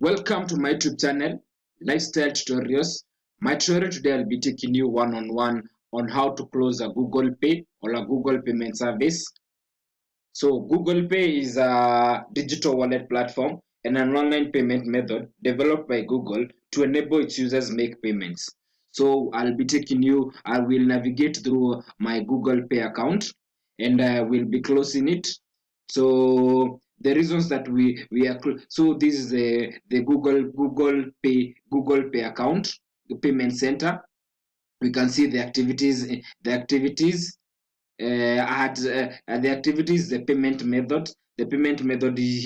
Welcome to my YouTube channel, Lifestyle Tutorials. My tutorial today I'll be taking you one-on-one on how to close a Google Pay or a Google payment service. So Google Pay is a digital wallet platform and an online payment method developed by Google to enable its users make payments. So I will navigate through my Google Pay account and we'll be closing it. So the reasons that we are so this is the Google Pay account, the payment center. We can see the activities, the activities, the payment method. The payment method is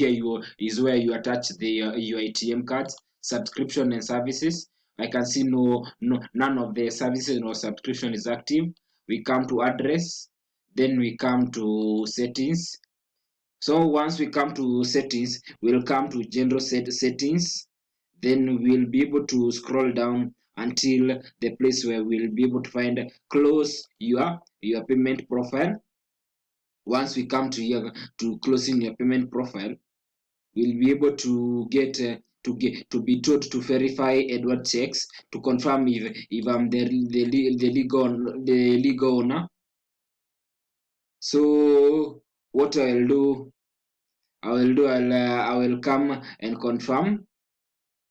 is where you attach your ATM cards, subscription and services. I can see none of the services or subscription is active. We come to address, then we come to settings. So once we come to settings, we'll come to general settings. Then we'll be able to scroll down until the place where we'll be able to find close your payment profile. Once we come to here to closing your payment profile, we'll be able to get to be told to verify Edward checks to confirm if I'm the legal owner. So what I will come and confirm.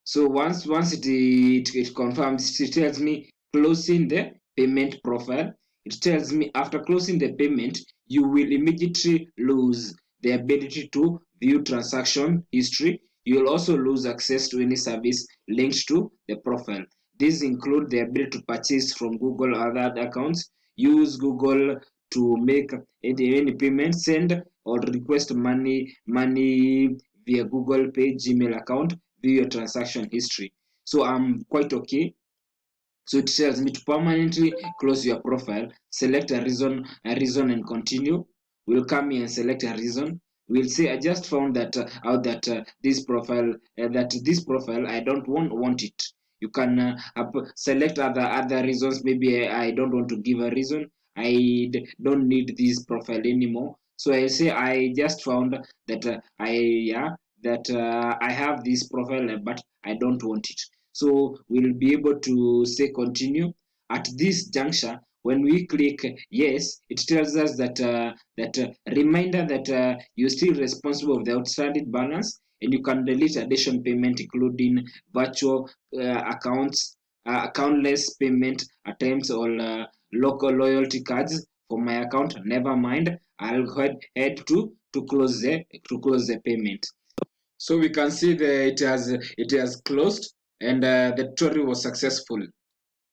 So once it confirms, it tells me closing the payment profile. It tells me after closing the payment, you will immediately lose the ability to view transaction history. You will also lose access to any service linked to the profile. These include the ability to purchase from Google or other accounts, use Google to make any payment, send or request money via Google Pay Gmail account, view your transaction history. So I'm quite okay. So it tells me to permanently close your profile, select a reason and continue. We'll come here and select a reason. We'll say I just found that out that this profile I don't want it. You can select other reasons. Maybe I don't want to give a reason. Don't need this profile anymore. So I say I just found that I have this profile, but I don't want it. So we'll be able to say continue. At this juncture, when we click yes, it tells us that reminder that you're still responsible of the outstanding balance, and you can delete additional payment, including virtual accounts, accountless payment attempts, or local loyalty cards for my account. Never mind. I'll head to close the payment. So we can see that it has closed and the tutorial was successful.